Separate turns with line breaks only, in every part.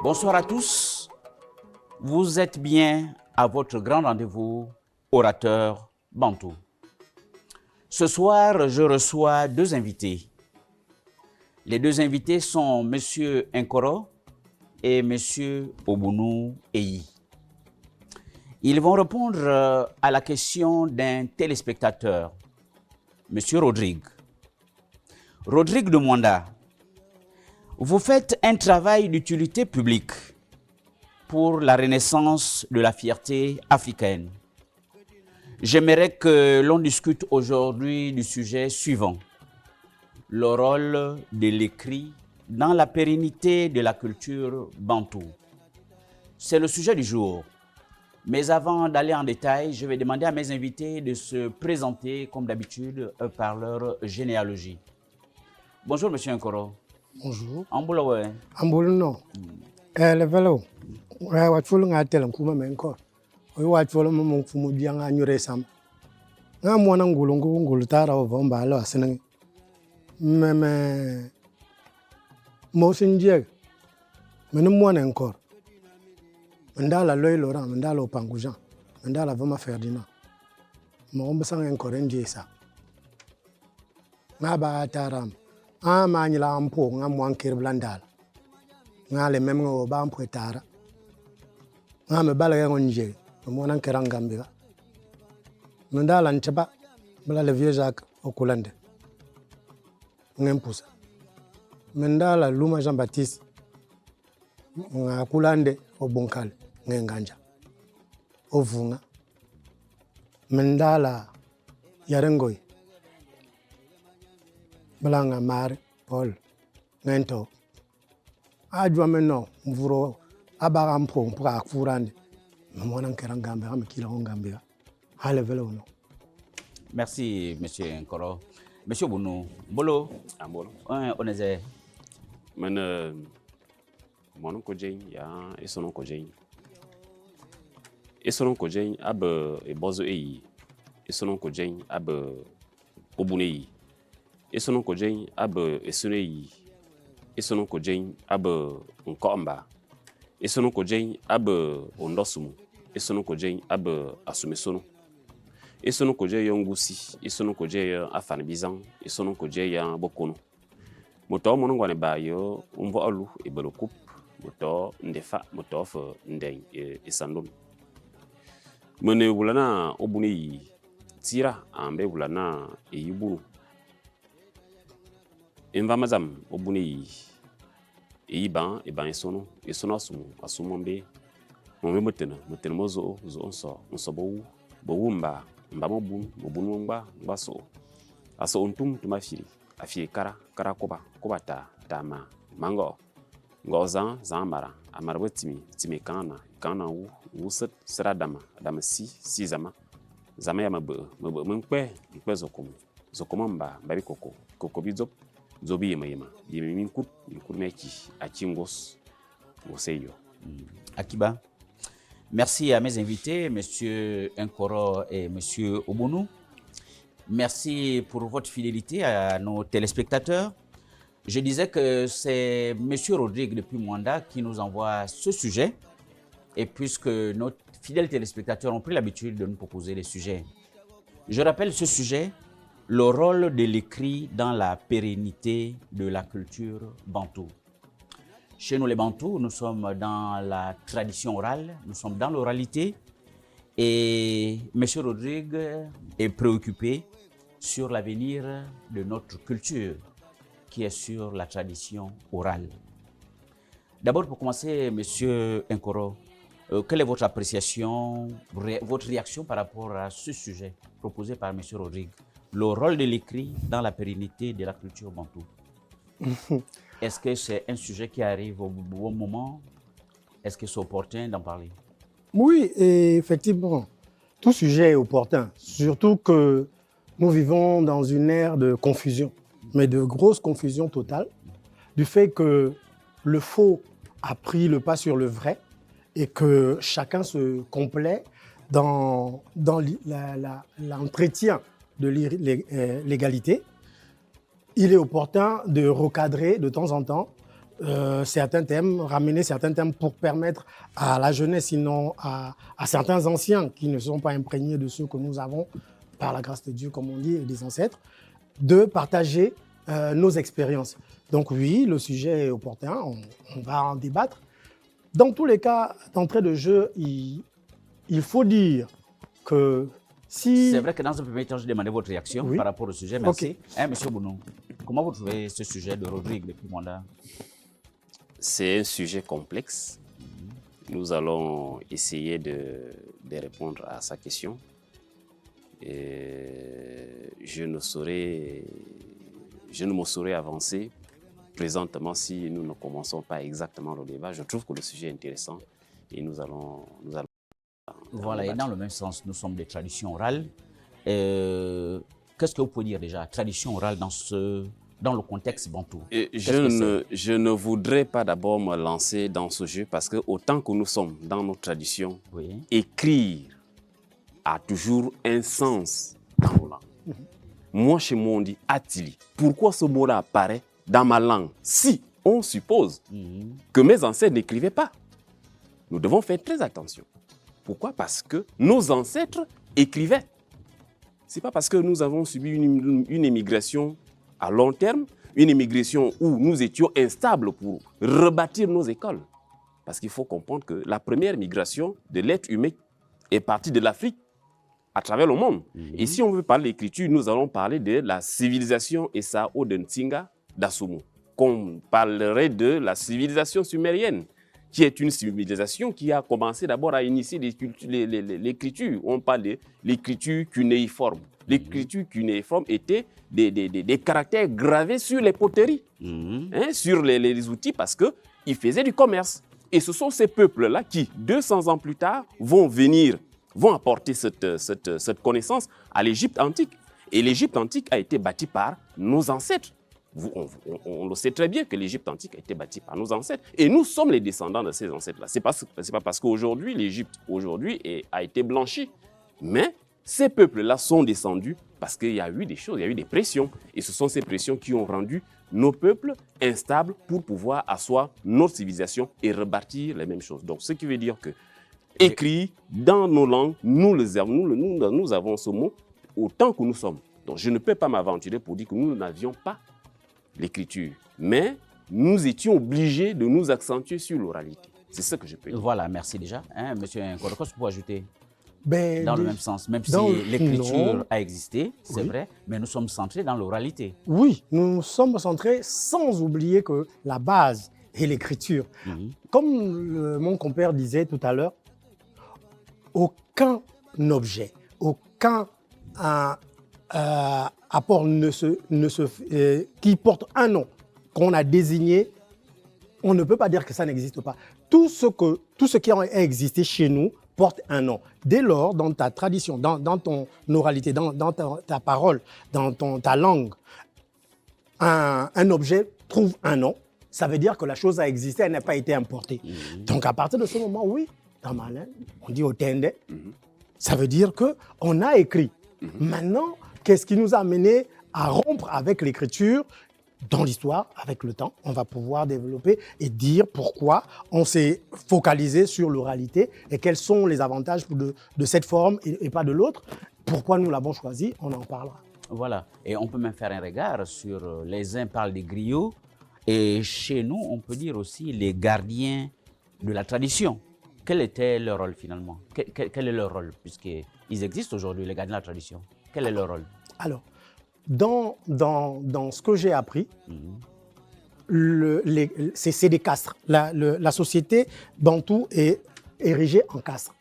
Bonsoir à tous. Vous êtes bien à votre grand rendez-vous orateur bantou. Ce soir, je reçois deux invités. Les deux invités sont M. Nkoro et M. Obunu Eyi. Ils vont répondre à la question d'un téléspectateur, M. Rodrigue. Rodrigue de Mwanda, vous faites un travail d'utilité publique pour la renaissance de la fierté africaine. J'aimerais que l'on discute aujourd'hui du sujet suivant: le rôle de l'écrit dans la pérennité de la culture bantou. C'est le sujet du jour. Mais avant d'aller en détail, je vais demander à mes invités de se présenter, comme d'habitude, par leur généalogie. Bonjour, Monsieur Nkoro.
Bonjour.
Amboulawe.
Amboulou non. Le vélo. Wa chulu nga tele kuma menko. Wa chulu mo fumu dia nga nyure sam. Nga mwana ngulu tara o vomba lo asene. Meme mo sinje. Mene mwana encore. Ndala loy Laurent, ndala Opangujan, ndala Vama Ferdinand. Mo mbasanga encore njesa. Nga ba taram. Ma nyila ampo nga mwan kirblandal. Nga le même ngo ba ampo tara. Nga me bala ngo nje, mo nan kerangambira. Ndala nchaba bala le vieux Jacques Okulande. Ngempusa. Ndala Luma Jean-Baptiste. Nga Kulande Obunkale ngenganja. Ovunga. Ndala Yarengoy. Balanga Mare Paul Ngento ajwa meno mvuro abarampo mpaka kufurande mwana nkerangambe amekila ngambira hale vele uno.
Merci, Monsieur Nkoro. Monsieur Obunu, Bolo.
Ambolo.
On est
Mon kojeng ya esonon kojeng. Esonon kojeng ab ebozo eyi. Esonon kojeng ab obuneyi. Esonon kojeng ab esuneyi. Esonon kojeng ab nkomba. Esonon kojeng ab ondosumu. Esonon kojeng ab asumesono. Esonon kojeng yongusi. Esonon kojeng afanibizan. Esonon kojeng bokono. Moto monongwane ba yo umvo alu ebelokup. Moto ndefa moto f ndeng isandum. Mene wulana obuneyi tira ambe wulana eyibunu. Invamazam obuneyi eyiban esono asumombe mombe motena mozo onso bowumba mbamobunu ngba so aso ontum tumafiri afie kara koba tama mango ngozan zamara amarbo timi kana wusat sradama si zama ya mabe mkpe zokomo mba babi koko bizop zobi yema yemi kut meki achingos goseyo.
Akiba. Merci à mes invités, Monsieur Nkoro et Monsieur Obunu. Merci pour votre fidélité à nos téléspectateurs. Je disais que c'est Monsieur Rodrigue depuis Mwanda qui nous envoie ce sujet. Et puisque nos fidèles téléspectateurs ont pris l'habitude de nous proposer des sujets, je rappelle ce sujet: le rôle de l'écrit dans la pérennité de la culture bantou. Chez nous les bantous, nous sommes dans la tradition orale, nous sommes dans l'oralité. Et M. Rodrigue est préoccupé sur l'avenir de notre culture, qui est sur la tradition orale. D'abord, pour commencer, M. Nkoro, quelle est votre appréciation, votre réaction par rapport à ce sujet proposé par M. Rodrigue, le rôle de l'écrit dans la pérennité de la culture bantou? Est-ce que c'est un sujet qui arrive au bon moment? Est-ce que c'est opportun d'en parler?
Oui, et effectivement, tout sujet est opportun, surtout que nous vivons dans une ère de confusion, mais de grosse confusion totale, du fait que le faux a pris le pas sur le vrai et que chacun se complaît dans l'entretien de l'égalité. Il est opportun de recadrer de temps en temps certains thèmes, ramener certains thèmes pour permettre à la jeunesse, sinon à certains anciens qui ne sont pas imprégnés de ce que nous avons, par la grâce de Dieu, comme on dit, et des ancêtres, de partager nos expériences. Donc oui, le sujet est opportun, on va en débattre. Dans tous les cas, d'entrée de jeu, il faut dire que si...
C'est vrai que dans un premier temps, je demandais votre réaction par rapport au sujet. Merci.
Okay.
Monsieur Bounou, comment vous trouvez ce sujet de Rodrigue depuis mandat?
C'est un sujet complexe. Nous allons essayer de répondre à sa question. Et je ne me saurais avancer présentement si nous ne commençons pas exactement le débat. Je trouve que le sujet est intéressant et nous allons
voilà, et dans le même sens, nous sommes des traditions orales. Qu'est-ce que vous pouvez dire déjà, tradition orale dans le contexte bantou?
Je ne voudrais pas d'abord me lancer dans ce jeu parce que autant que nous sommes dans nos traditions, écrire a toujours un sens dans nos langues. Moi, chez moi, on dit Atili. Pourquoi ce mot-là apparaît dans ma langue? Si on suppose que mes ancêtres n'écrivaient pas, nous devons faire très attention. Pourquoi? Parce que nos ancêtres écrivaient. Ce n'est pas parce que nous avons subi une émigration à long terme, une émigration où nous étions instables pour rebâtir nos écoles. Parce qu'il faut comprendre que la première migration de l'être humain est partie de l'Afrique à travers le monde. Et si on veut parler d'écriture, nous allons parler de la civilisation Esao de Ntinga d'Asumu. Qu'on parlerait de la civilisation sumérienne, qui est une civilisation qui a commencé d'abord à initier l'écriture. On parle de l'écriture cunéiforme. L'écriture cunéiforme était des caractères gravés sur les poteries, sur les outils, parce qu'ils faisaient du commerce. Et ce sont ces peuples-là qui, 200 ans plus tard, vont apporter cette connaissance à l'Égypte antique. Et l'Égypte antique a été bâtie par nos ancêtres. On le sait très bien que l'Égypte antique a été bâtie par nos ancêtres. Et nous sommes les descendants de ces ancêtres-là. Ce n'est pas parce qu'aujourd'hui, l'Égypte a été blanchie. Mais ces peuples-là sont descendus parce qu'il y a eu des choses, il y a eu des pressions. Et ce sont ces pressions qui ont rendu nos peuples instables pour pouvoir asseoir notre civilisation et rebâtir les mêmes choses. Donc, ce qui veut dire que écrit dans nos langues, nous avons ce mot autant que nous sommes. Donc, je ne peux pas m'aventurer pour dire que nous n'avions pas l'écriture, mais nous étions obligés de nous accentuer sur l'oralité. C'est ce que je peux dire.
Voilà, merci déjà. Monsieur Nkoro, qu'est-ce que vous pouvez ajouter
dans
le même sens, même si l'écriture a existé, c'est vrai, mais nous sommes centrés dans l'oralité.
Oui, nous sommes centrés sans oublier que la base est l'écriture. Comme mon compère disait tout à l'heure, aucun objet, aucun apport qui porte un nom qu'on a désigné, on ne peut pas dire que ça n'existe pas. Tout ce qui a existé chez nous porte un nom. Dès lors, dans ta tradition, dans ton oralité, dans ta parole, dans ta langue, un objet trouve un nom, ça veut dire que la chose a existé, elle n'a pas été importée. Donc à partir de ce moment, oui, dans ma langue, on dit otende, ça veut dire qu'on a écrit. Maintenant, qu'est-ce qui nous a amené à rompre avec l'écriture? Dans l'histoire, avec le temps, on va pouvoir développer et dire pourquoi on s'est focalisé sur l'oralité et quels sont les avantages de cette forme et pas de l'autre. Pourquoi nous l'avons choisi, on en parlera.
Voilà, et on peut même faire un regard sur les uns parlent des griots et chez nous, on peut dire aussi les gardiens de la tradition. Quel était leur rôle finalement? Quel est leur rôle? Puisqu'ils existent aujourd'hui, les gardiens de la tradition. Quel est leur rôle?
Alors, dans ce que j'ai appris, c'est des castres. La société bantou est érigée en castres.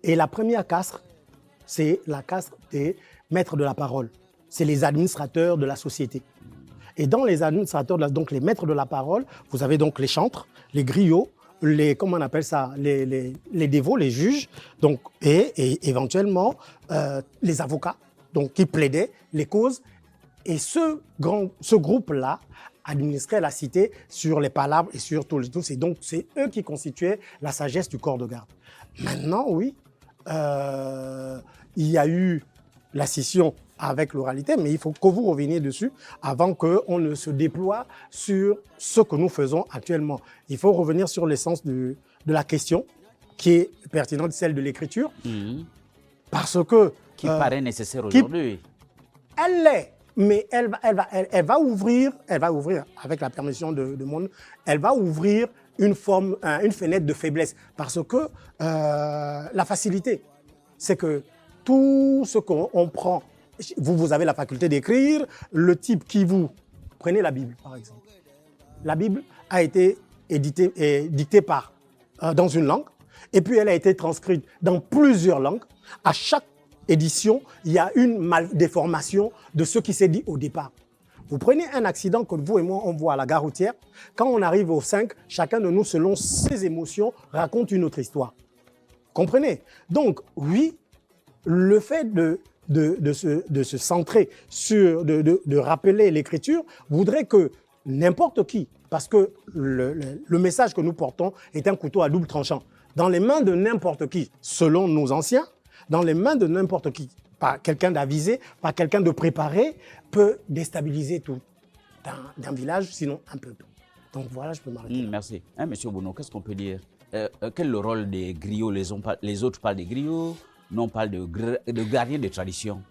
Et la première castre, c'est la castre des maîtres de la parole. C'est les administrateurs de la société. Et dans les administrateurs, donc les maîtres de la parole, vous avez donc les chantres, les griots, comment on appelle ça, les dévots, les juges, donc, et éventuellement les avocats, donc qui plaidaient les causes. Et ce groupe-là administrait la cité sur les palabres et sur tous. Et donc, c'est eux qui constituaient la sagesse du corps de garde. Maintenant, oui, il y a eu la scission avec l'oralité, mais il faut que vous reveniez dessus avant qu'on ne se déploie sur ce que nous faisons actuellement. Il faut revenir sur l'essence de la question qui est pertinente, celle de l'écriture, parce que...
Qui paraît nécessaire aujourd'hui.
Elle l'est, mais elle va ouvrir, avec la permission de monde, elle va ouvrir une fenêtre de faiblesse, parce que la facilité, c'est que tout ce qu'on prend, vous avez la faculté d'écrire, le type qui vous... Prenez la Bible, par exemple. La Bible a été dictée dans une langue, et puis elle a été transcrite dans plusieurs langues. À chaque édition, il y a une déformation de ce qui s'est dit au départ. Vous prenez un accident que vous et moi, on voit à la gare routière. Quand on arrive au 5, chacun de nous, selon ses émotions, raconte une autre histoire. Comprenez? Donc, oui, le fait de se centrer sur, de rappeler l'écriture voudrait que n'importe qui, parce que le message que nous portons est un couteau à double tranchant. Dans les mains de n'importe qui, selon nos anciens, dans les mains de n'importe qui, pas quelqu'un d'avisé, pas quelqu'un de préparé, peut déstabiliser tout d'un village, sinon un peuple. Donc voilà, je peux m'arrêter.
Merci. Monsieur Obono, qu'est-ce qu'on peut dire? Quel est le rôle des griots? Les autres parlent des griots, nous on parle de gardiens de tradition.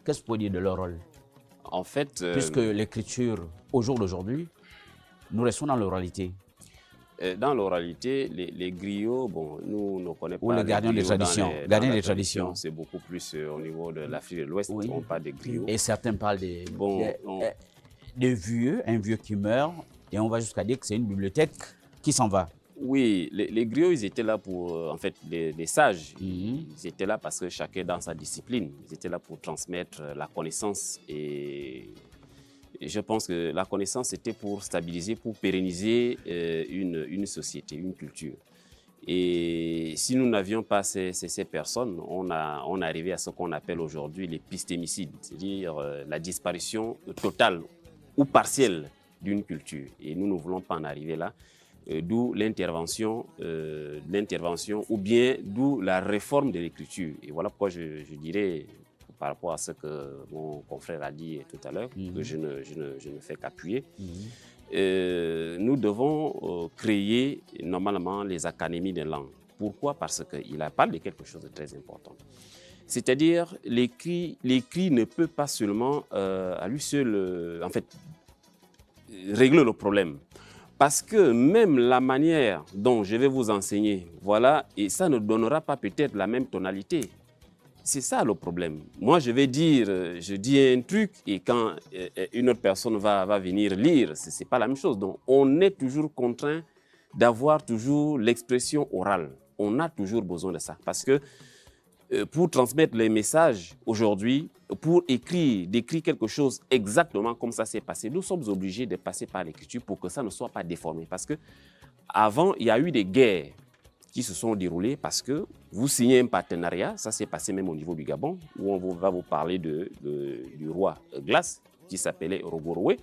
Qu'est-ce que vous pouvez dire de leur rôle?
En fait...
Puisque l'écriture, au jour d'aujourd'hui, nous restons dans l'oralité.
Dans l'oralité, les griots, bon, nous ne connaissons pas.
Ou les gardiens des traditions. Gardiens des traditions.
C'est beaucoup plus au niveau de l'Afrique de l'Ouest,
Oui.
on parle des griots.
Et certains parlent des vieux, un vieux qui meurt, et on va jusqu'à dire que c'est une bibliothèque qui s'en va.
Oui, les griots, ils étaient là pour, en fait, les sages, ils étaient là parce que chacun dans sa discipline, ils étaient là pour transmettre la connaissance et je pense que la connaissance, c'était pour stabiliser, pour pérenniser une société, une culture. Et si nous n'avions pas ces personnes, on arrivait à ce qu'on appelle aujourd'hui l'épistémicide, c'est-à-dire la disparition totale ou partielle d'une culture. Et nous ne voulons pas en arriver là, d'où l'intervention ou bien d'où la réforme de l'écriture. Et voilà pourquoi je dirais, par rapport à ce que mon confrère a dit tout à l'heure, que je ne fais qu'appuyer. Nous devons créer normalement les académies de langue. Pourquoi? Parce qu'il parle de quelque chose de très important. C'est-à-dire, l'écrit ne peut pas seulement, à lui seul, en fait, régler le problème. Parce que même la manière dont je vais vous enseigner, voilà, et ça ne donnera pas peut-être la même tonalité. C'est ça le problème. Moi, je dis un truc et quand une autre personne va venir lire, ce n'est pas la même chose. Donc, on est toujours contraint d'avoir toujours l'expression orale. On a toujours besoin de ça. Parce que pour transmettre les messages aujourd'hui, pour décrire quelque chose exactement comme ça s'est passé, nous sommes obligés de passer par l'écriture pour que ça ne soit pas déformé. Parce qu'avant, il y a eu des guerres qui se sont déroulées parce que vous signez un partenariat, ça s'est passé même au niveau du Gabon, où on va vous parler du roi Glace, qui s'appelait Rogorowe,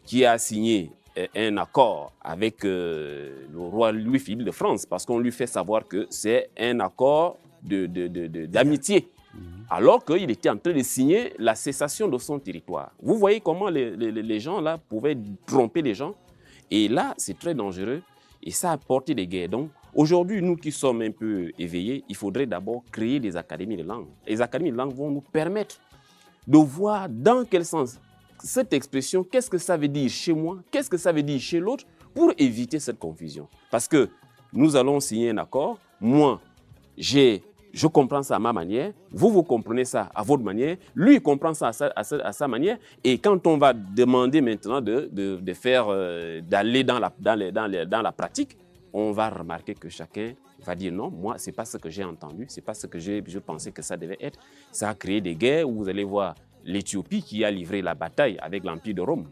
qui a signé un accord avec le roi Louis-Philippe de France, parce qu'on lui fait savoir que c'est un accord d'amitié, alors qu'il était en train de signer la cessation de son territoire. Vous voyez comment les gens là pouvaient tromper les gens, et là c'est très dangereux, et ça a porté des guerres. Donc, aujourd'hui, nous qui sommes un peu éveillés, il faudrait d'abord créer des académies de langue. Les académies de langue vont nous permettre de voir dans quel sens cette expression, qu'est-ce que ça veut dire chez moi, qu'est-ce que ça veut dire chez l'autre, pour éviter cette confusion. Parce que nous allons signer un accord, moi, je comprends ça à ma manière, vous comprenez ça à votre manière, lui comprend ça à sa manière, et quand on va demander maintenant d'aller dans la pratique, on va remarquer que chacun va dire non, moi, ce n'est pas ce que j'ai entendu, ce n'est pas ce que je pensais que ça devait être. Ça a créé des guerres où vous allez voir l'Éthiopie qui a livré la bataille avec l'Empire de Rome,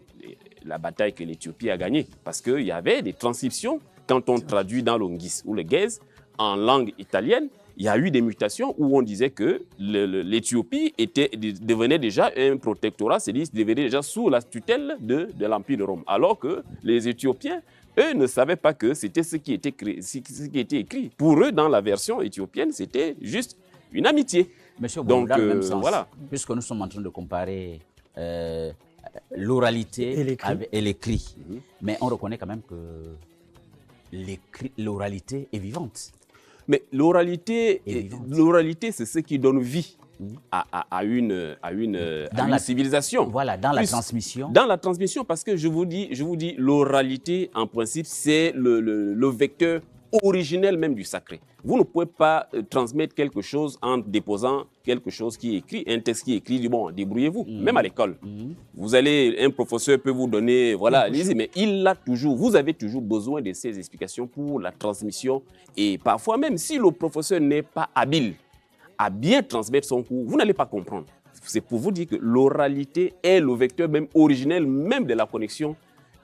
la bataille que l'Éthiopie a gagnée, parce qu'il y avait des transcriptions. Quand on traduit dans l'Ongis ou le Guèze en langue italienne, il y a eu des mutations où on disait que l'Éthiopie devenait déjà un protectorat, c'est-à-dire devenait déjà sous la tutelle de l'Empire de Rome, alors que les Éthiopiens, eux, ne savaient pas que c'était ce qui était écrit. Pour eux, dans la version éthiopienne, c'était juste une amitié.
Monsieur Bono,
Donc,
dans le même sens,
voilà.
puisque nous sommes en train de comparer l'oralité et l'écrit, mais on reconnaît quand même que l'oralité est vivante.
Mais l'oralité, c'est ce qui donne vie à une civilisation.
Voilà, dans la transmission.
Dans la transmission, parce que je vous dis, l'oralité, en principe, c'est le vecteur originel même du sacré. Vous ne pouvez pas transmettre quelque chose en déposant quelque chose qui est écrit, un texte qui est écrit, bon, débrouillez-vous, même à l'école. Vous allez, un professeur peut vous donner, voilà, lisez, mais vous avez toujours besoin de ces explications pour la transmission. Et parfois même, si le professeur n'est pas habile à bien transmettre son cours, vous n'allez pas comprendre. C'est pour vous dire que l'oralité est le vecteur même originel, même de la connexion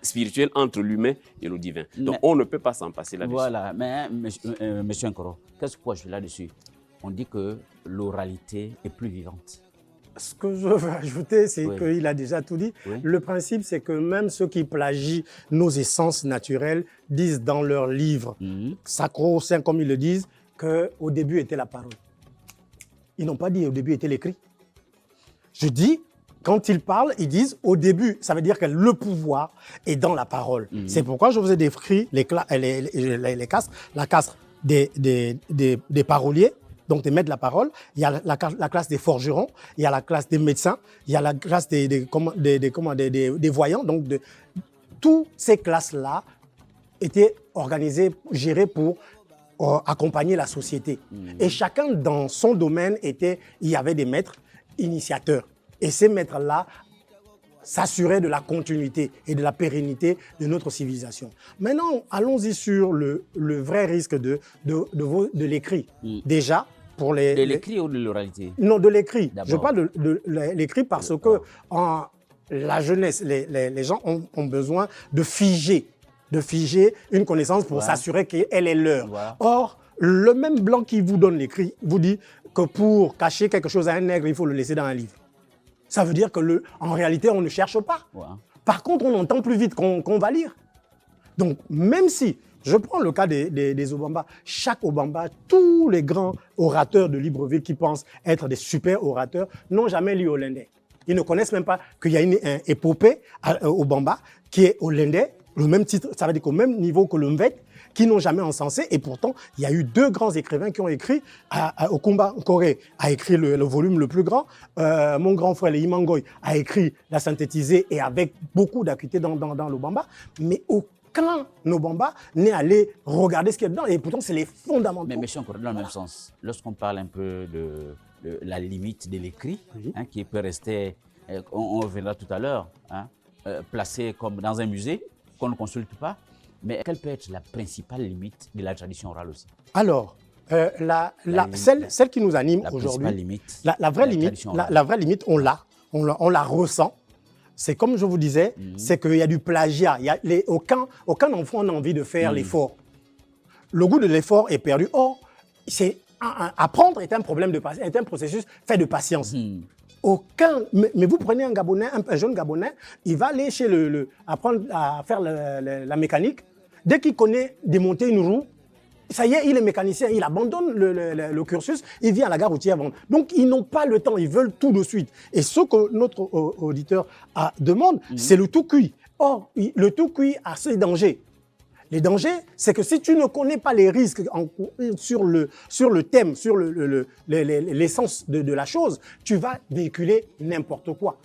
spirituelle entre l'humain et le divin. Donc, on ne peut pas s'en passer là-dessus.
Voilà, mais monsieur Nkoro, qu'est-ce que je veux là-dessus? On dit que l'oralité est plus vivante.
Ce que je veux ajouter, c'est qu'il a déjà tout dit.
Oui.
Le principe, c'est que même ceux qui plagient nos essences naturelles disent dans leurs livres, sacro-saints comme ils le disent, qu'au début était la parole. Ils n'ont pas dit au début était l'écrit. Je dis, quand ils parlent, ils disent au début, ça veut dire que le pouvoir est dans la parole. C'est pourquoi je vous ai décrit la caste des paroliers, donc des maîtres de la parole. Il y a la classe des forgerons, il y a la classe des médecins, il y a la classe des voyants. Donc, toutes ces classes-là étaient organisées, gérées pour accompagner la société. Et chacun dans son domaine, il y avait des maîtres initiateurs. Et ces maîtres-là s'assuraient de la continuité et de la pérennité de notre civilisation. Maintenant, allons-y sur le vrai risque de l'écrit. Déjà, pour les...
De l'écrit ou de l'oralité?
Non, de l'écrit. Je parle de l'écrit parce que la jeunesse, les gens ont besoin de figer une connaissance pour s'assurer qu'elle est leur. Voilà. Or, le même blanc qui vous donne l'écrit vous dit que pour cacher quelque chose à un nègre, il faut le laisser dans un livre. Ça veut dire que en réalité, on ne cherche pas. Ouais. Par contre, on entend plus vite qu'on va lire. Donc, même si, je prends le cas des Obamba, chaque Obamba, tous les grands orateurs de Libreville qui pensent être des super orateurs n'ont jamais lu hollandais. Ils ne connaissent même pas qu'il y a une épopée à Obamba qui est hollandais, le même titre, ça veut dire qu'au même niveau que le Mvet, qui n'ont jamais encensé. Et pourtant, il y a eu deux grands écrivains qui ont écrit. Okumba Koré a écrit le volume le plus grand. Mon grand frère, le Imangoy, a écrit, l'a synthétisé et avec beaucoup d'acuité dans l'Obamba. Mais aucun Obamba n'est allé regarder ce qu'il y a dedans. Et pourtant, c'est les fondamentaux.
Mais monsieur, encore dans le même sens, lorsqu'on parle un peu de la limite de l'écrit, qui peut rester, on reviendra tout à l'heure, placé comme dans un musée qu'on ne consulte pas. Mais quelle peut être la principale limite de la tradition orale aussi?
Alors, celle qui nous anime aujourd'hui, la vraie limite, on la ressent. C'est comme je vous disais, c'est qu'il y a du plagiat. Aucun enfant n'a envie de faire l'effort. Le goût de l'effort est perdu. Or, apprendre est un processus fait de patience. Mais vous prenez un Gabonais, un jeune Gabonais, il va aller chez apprendre à faire la mécanique. Dès qu'il connaît démonter une roue, ça y est, il est mécanicien, il abandonne le cursus, il vient à la gare routière vendre. Donc, ils n'ont pas le temps, ils veulent tout de suite. Et ce que notre auditeur demande, c'est le tout cuit. Or, le tout cuit a ses dangers. Les dangers, c'est que si tu ne connais pas les risques sur le thème, sur l'essence de la chose, tu vas véhiculer n'importe quoi.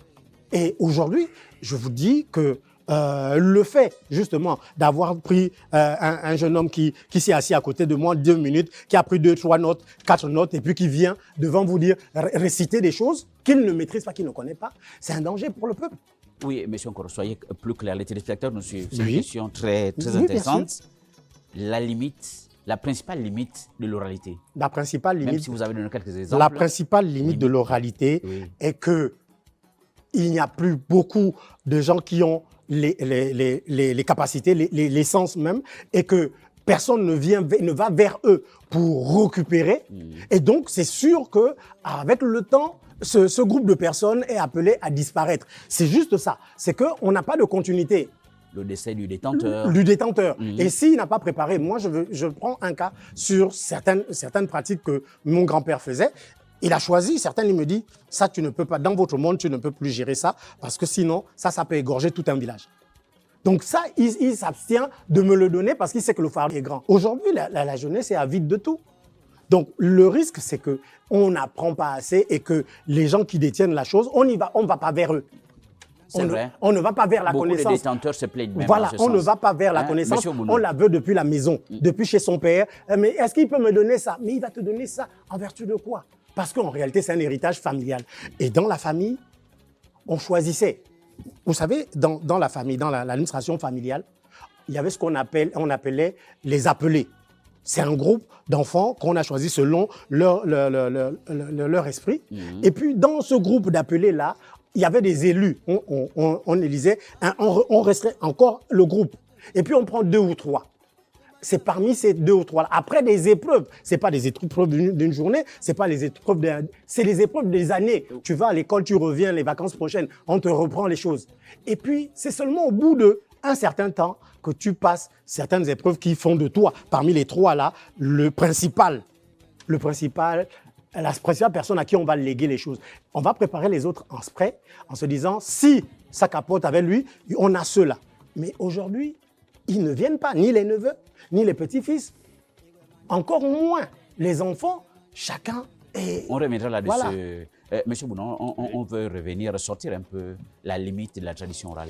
Et aujourd'hui, je vous dis que le fait, justement, d'avoir pris un jeune homme qui s'est assis à côté de moi 2 minutes, qui a pris 2, 3 notes, 4 notes, et puis qui vient devant vous dire, réciter des choses qu'il ne maîtrise pas, qu'il ne connaît pas, c'est un danger pour le peuple.
Oui, monsieur Nkoro, soyez plus clair. Les téléspectateurs nous suivent. C'est une question très intéressante. La principale limite de l'oralité.
La principale limite.
Même si vous avez donné quelques exemples.
La principale limite de l'oralité est que il n'y a plus beaucoup de gens qui ont les capacités, l'essence même, et que personne ne va vers eux pour récupérer. Et donc, c'est sûr qu'avec le temps, ce groupe de personnes est appelé à disparaître. C'est juste ça. C'est qu'on n'a pas de continuité.
Le décès du détenteur.
Du détenteur. Et s'il n'a pas préparé, moi, je prends un cas sur certaines pratiques que mon grand-père faisait. Il a choisi, certains il me disent, ça tu ne peux pas, dans votre monde tu ne peux plus gérer ça, parce que sinon, ça peut égorger tout un village. Donc ça, il s'abstient de me le donner parce qu'il sait que le fardeau est grand. Aujourd'hui, la jeunesse est avide de tout. Donc le risque, c'est qu'on n'apprend pas assez et que les gens qui détiennent la chose, on ne va pas vers eux.
C'est vrai.
On ne va pas vers la connaissance.
Beaucoup de détenteurs se plaignent même
voilà,
en ce
on ne
sens.
va pas vers la connaissance, on la veut depuis la maison, depuis chez son père. Mais est-ce qu'il peut me donner ça? Mais il va te donner ça en vertu de quoi? Parce qu'en réalité, c'est un héritage familial. Et dans la famille, on choisissait. Vous savez, dans la famille, dans l'administration familiale, il y avait ce qu'on appelait les appelés. C'est un groupe d'enfants qu'on a choisi selon leur esprit. Et puis, dans ce groupe d'appelés-là, il y avait des élus. On élisait, on resterait encore le groupe. Et puis, on prend 2 ou 3. C'est parmi ces 2 ou 3. Après des épreuves, ce n'est pas des épreuves d'une journée, c'est pas les épreuves c'est les épreuves des années. Tu vas à l'école, tu reviens, les vacances prochaines, on te reprend les choses. Et puis, c'est seulement au bout d'un certain temps que tu passes certaines épreuves qui font de toi, parmi les 3 là, la principale personne à qui on va léguer les choses. On va préparer les autres en spray, en se disant, si ça capote avec lui, on a ceux-là. Mais aujourd'hui, ils ne viennent pas, ni les neveux, ni les petits-fils, encore moins les enfants, chacun est...
On reviendra là-dessus.
Voilà.
Monsieur Bounon, on veut revenir, sortir un peu la limite de la tradition orale.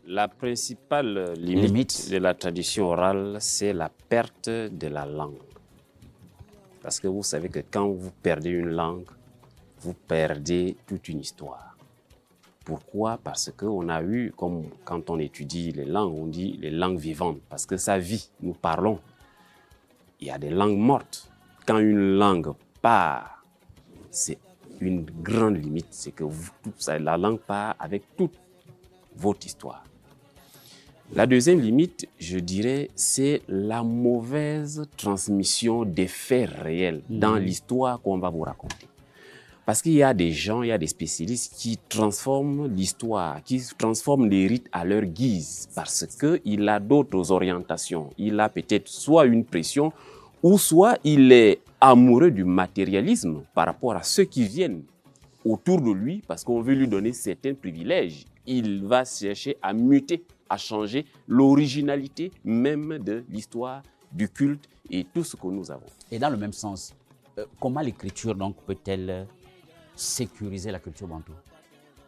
La principale limite de la tradition orale, c'est la perte de la langue. Parce que vous savez que quand vous perdez une langue, vous perdez toute une histoire. Pourquoi? Parce qu'on a eu, comme quand on étudie les langues, on dit les langues vivantes, parce que ça vit, nous parlons. Il y a des langues mortes. Quand une langue part, c'est une grande limite, c'est que la langue part avec toute votre histoire. La deuxième limite, je dirais, c'est la mauvaise transmission des faits réels dans l'histoire qu'on va vous raconter. Parce qu'il y a des gens, il y a des spécialistes qui transforment l'histoire, qui transforment les rites à leur guise parce qu'il a d'autres orientations. Il a peut-être soit une pression ou soit il est amoureux du matérialisme par rapport à ceux qui viennent autour de lui parce qu'on veut lui donner certains privilèges. Il va chercher à muter, à changer l'originalité même de l'histoire, du culte et tout ce que nous avons.
Et dans le même sens, comment l'écriture donc peut-elle sécuriser la culture bantoue?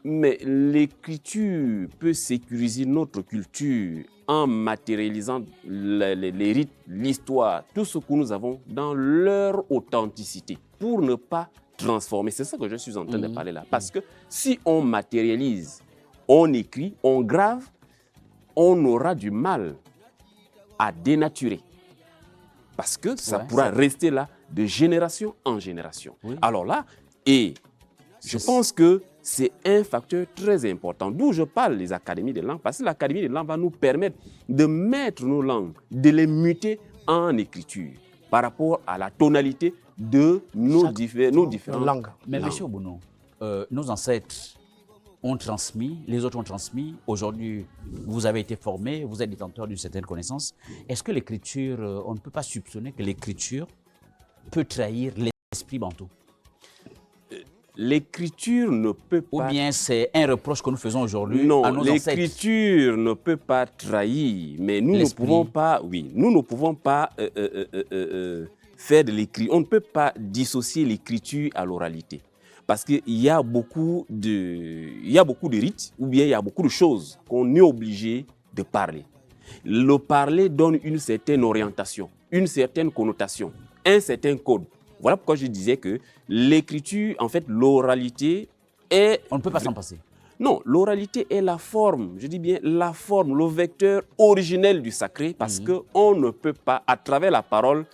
Mais l'écriture peut sécuriser notre culture en matérialisant les rites, l'histoire, tout ce que nous avons dans leur authenticité pour ne pas transformer. C'est ça que je suis en train de parler là. Parce que si on matérialise, on écrit, on grave, on aura du mal à dénaturer. Parce que ça pourra rester là de génération en génération. Oui. Alors là, et je pense que c'est un facteur très important. D'où je parle des académies des langues, parce que l'académie des langues va nous permettre de mettre nos langues, de les muter en écriture par rapport à la tonalité de nos différentes langues.
Mais M. Bounon, nos ancêtres ont transmis, les autres ont transmis. Aujourd'hui, vous avez été formé, vous êtes détenteur d'une certaine connaissance. Est-ce que l'écriture, on ne peut pas soupçonner que l'écriture peut trahir l'esprit bantou?
L'écriture ne peut pas...
Ou bien c'est un reproche que nous faisons aujourd'hui à nos ancêtres?
Non, l'écriture ne peut pas trahir, mais nous ne pouvons pas, nous ne pouvons pas faire de l'écriture. On ne peut pas dissocier l'écriture à l'oralité. Parce qu'il y a beaucoup de rites, ou bien il y a beaucoup de choses qu'on est obligé de parler. Le parler donne une certaine orientation, une certaine connotation, un certain code. Voilà pourquoi je disais que l'écriture, en fait, l'oralité est...
On ne peut pas s'en passer.
Non, l'oralité est la forme, je dis bien la forme, le vecteur originel du sacré, parce qu'on ne peut pas, à travers la parole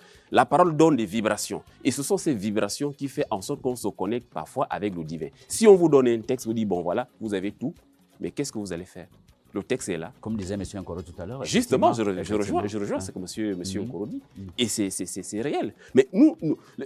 donne des vibrations. Et ce sont ces vibrations qui font en sorte qu'on se connecte parfois avec le divin. Si on vous donne un texte, vous dit, bon voilà, vous avez tout, mais qu'est-ce que vous allez faire? Le texte est là.
Comme disait M. Nkoro tout à l'heure.
Justement, je rejoins ce que M. Nkoro dit. Et c'est réel. Mais nous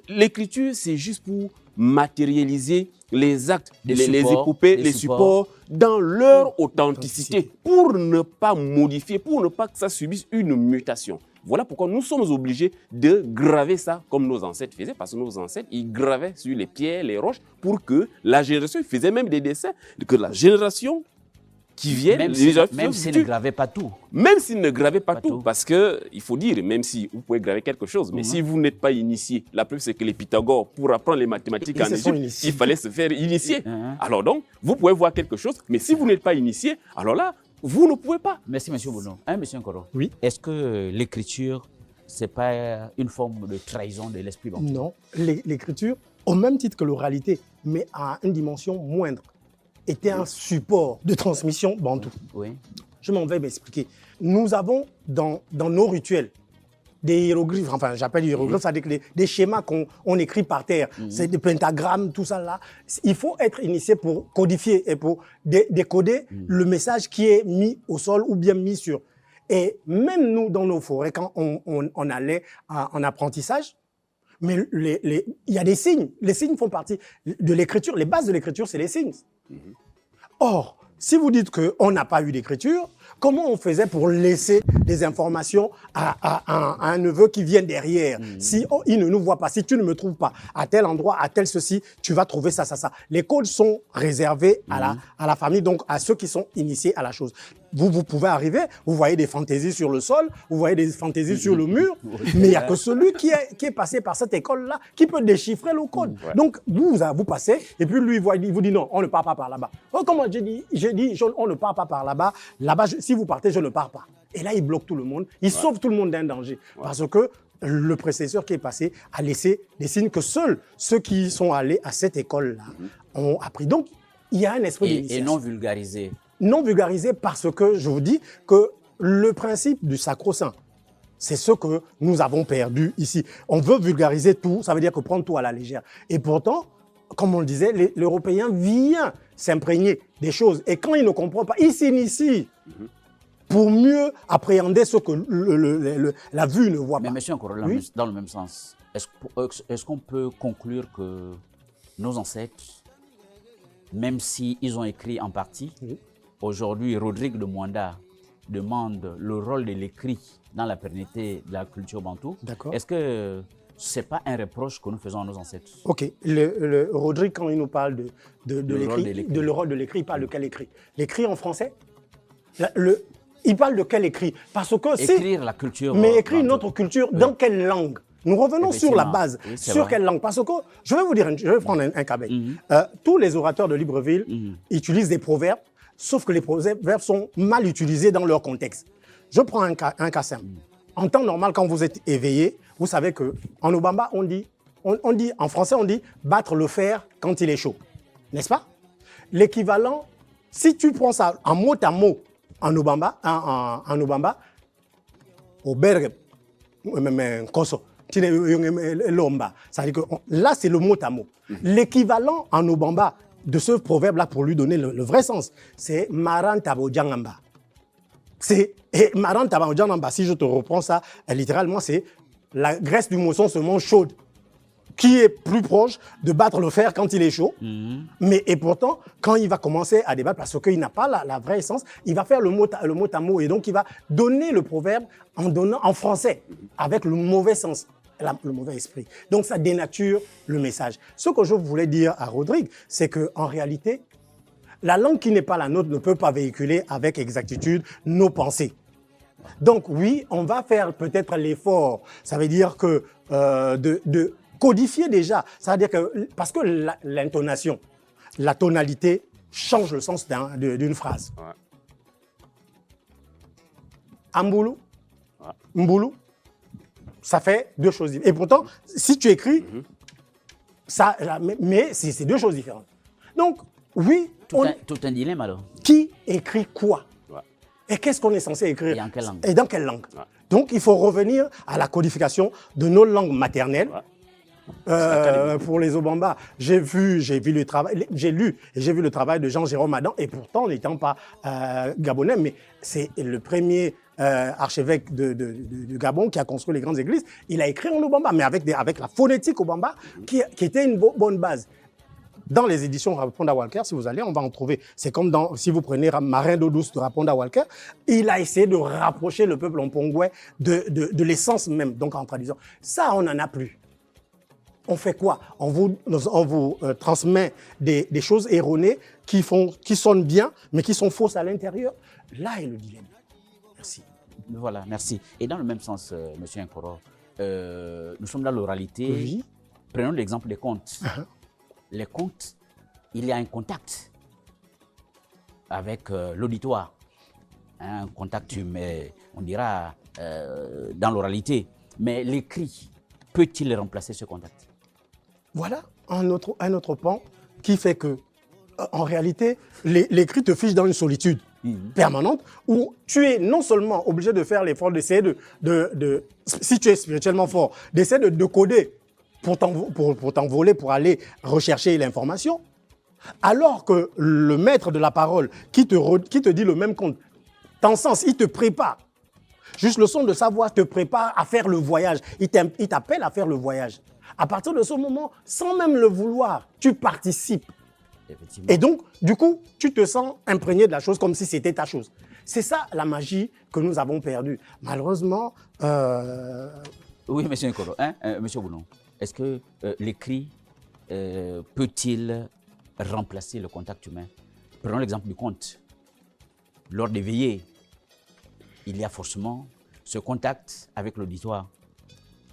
l'écriture, c'est juste pour matérialiser les actes, les épopées, les supports dans leur authenticité, pour ne pas modifier, pour ne pas que ça subisse une mutation. Voilà pourquoi nous sommes obligés de graver ça comme nos ancêtres faisaient, parce que nos ancêtres, ils gravaient sur les pierres, les roches, pour que la génération, ils faisaient même des dessins, que la génération qui vient,
Même s'ils ne gravaient pas tout.
Même s'ils ne gravaient pas tout, parce qu'il faut dire, même si vous pouvez graver quelque chose, mais si vous n'êtes pas initié, la preuve c'est que les Pythagore, pour apprendre les mathématiques en Égypte, il fallait se faire initier. Alors donc, vous pouvez voir quelque chose, mais si vous n'êtes pas initié, alors là, vous ne pouvez pas.
Merci, M. Bono. M. Nkoro,
Oui.
Est-ce que l'écriture, ce n'est pas une forme de trahison de l'esprit bantou?
Non, l'écriture, au même titre que l'oralité, mais à une dimension moindre, était un support de transmission bantou.
Oui.
Je m'en vais m'expliquer. Nous avons dans nos rituels des hiéroglyphes, enfin j'appelle hiéroglyphes, c'est-à-dire des schémas qu'on écrit par terre, c'est des pentagrammes, tout ça là. Il faut être initié pour codifier et pour décoder le message qui est mis au sol ou bien mis sur. Et même nous, dans nos forêts, quand on allait en apprentissage, mais il y a des signes. Les signes font partie de l'écriture. Les bases de l'écriture, c'est les signes. Or, si vous dites qu'on n'a pas eu d'écriture, comment on faisait pour laisser des informations à un neveu qui vient derrière? Si il ne nous voit pas, si tu ne me trouves pas à tel endroit, à tel ceci, tu vas trouver ça, ça, ça. Les codes sont réservés à la famille, donc à ceux qui sont initiés à la chose. Vous pouvez arriver, vous voyez des fantaisies sur le sol, vous voyez des fantaisies sur le mur, mais il n'y a que celui qui est passé par cette école-là qui peut déchiffrer le code. Donc, vous passez, et puis lui, il vous dit non, on ne part pas par là-bas. Oh, comment j'ai dit, on ne part pas par là-bas. Là-bas, si vous partez, je ne pars pas. Et là, il bloque tout le monde, il sauve tout le monde d'un danger. Parce que le prédécesseur qui est passé a laissé des signes que seuls ceux qui sont allés à cette école-là ont appris. Donc, il y a un esprit d'initiation.
Et non vulgarisé.
Non vulgarisé parce que je vous dis que le principe du sacro-saint, c'est ce que nous avons perdu ici. On veut vulgariser tout, ça veut dire que prendre tout à la légère. Et pourtant, comme on le disait, l'Européen vient s'imprégner des choses. Et quand il ne comprend pas, il s'initie pour mieux appréhender ce que la vue ne voit pas.
Mais M. Nkoro, dans le même sens, est-ce qu'on peut conclure que nos ancêtres, même s'ils ont écrit en partie, aujourd'hui, Rodrigue de Mwanda demande le rôle de l'écrit dans la pérennité de la culture bantou. Est-ce que ce n'est pas un reproche que nous faisons à nos ancêtres?
Ok. Rodrigue, quand il nous parle le rôle de l'écrit, il parle de quel écrit? L'écrit en français? Il parle de quel écrit? Parce que
écrire la culture.
Mais écrire notre culture, dans quelle langue? Nous revenons sur la base. Sur quelle langue? Parce que, je vais vous dire, je vais prendre un cas bête. Tous les orateurs de Libreville utilisent des proverbes, sauf que les proverbes sont mal utilisés dans leur contexte. Je prends un cas simple. En temps normal, quand vous êtes éveillé, vous savez qu'en Obamba, on dit, en français, on dit battre le fer quand il est chaud. N'est-ce pas? L'équivalent, si tu prends ça en mot à mot en Obamba, au berge, koso, c'est-à-dire que là, c'est le mot à mot. L'équivalent en Obamba de ce proverbe-là, pour lui donner le vrai sens, c'est Maran Tabo Djangamba. Et Maran Tabo Djangamba, si je te reprends ça, littéralement, c'est la graisse du mousson se mange chaude, qui est plus proche de battre le fer quand il est chaud. Et pourtant, quand il va commencer à débattre, parce qu'il n'a pas la vraie essence, il va faire le mot à mot. Et donc, il va donner le proverbe en français, avec le mauvais sens. Le mauvais esprit. Donc, ça dénature le message. Ce que je voulais dire à Rodrigue, c'est qu'en réalité, la langue qui n'est pas la nôtre ne peut pas véhiculer avec exactitude nos pensées. Donc, oui, on va faire peut-être l'effort. Ça veut dire que de codifier déjà. Ça veut dire que, parce que l'intonation, la tonalité change le sens d'une phrase. Amboulou, Mboulou, ça fait deux choses différentes. Et pourtant, si tu écris, mais c'est deux choses différentes. Donc, oui.
Tout un dilemme alors.
Qui écrit quoi? Et qu'est-ce qu'on est censé écrire?
Et en quelle langue?
Et dans quelle langue? Donc, il faut revenir à la codification de nos langues maternelles. Pour les Obamba, j'ai lu et j'ai vu le travail de Jean-Jérôme Adam, et pourtant, n'étant pas gabonais, mais c'est le premier archevêque du Gabon qui a construit les grandes églises. Il a écrit en Obamba, mais avec la phonétique Obamba qui était une bonne base. dans les éditions Raponda Walker, si vous allez, on va en trouver. C'est comme si vous prenez Marin d'eau douce de Raponda Walker, il a essayé de rapprocher le peuple mpongouais de l'essence même, donc en traduisant. Ça, on n'en a plus. On fait quoi? On vous transmet des choses erronées qui sonnent bien, mais qui sont fausses à l'intérieur. Là est le dilemme. Merci.
Voilà, merci. Et dans le même sens, Monsieur Nkoro, nous sommes dans l'oralité.
Oui.
Prenons l'exemple des contes. Les contes, il y a un contact avec l'auditoire. Un contact humain, on dira, dans l'oralité. Mais l'écrit, peut-il remplacer ce contact?
Voilà un autre pan qui fait que, en réalité, l'écrit te fiche dans une solitude permanente où tu es non seulement obligé de faire l'effort d'essayer si tu es spirituellement fort, d'essayer de décoder pour t'envoler, pour aller rechercher l'information, alors que le maître de la parole qui te dit le même conte, t'encense, il te prépare. Juste le son de sa voix te prépare à faire le voyage. Il t'appelle à faire le voyage. À partir de ce moment, sans même le vouloir, tu participes. Et donc, du coup, tu te sens imprégné de la chose comme si c'était ta chose. C'est ça la magie que nous avons perdue. Malheureusement...
Oui, M. Nkoro, M. Bounou, est-ce que l'écrit peut-il remplacer le contact humain? Prenons l'exemple du conte. Lors des veillées, il y a forcément ce contact avec l'auditoire.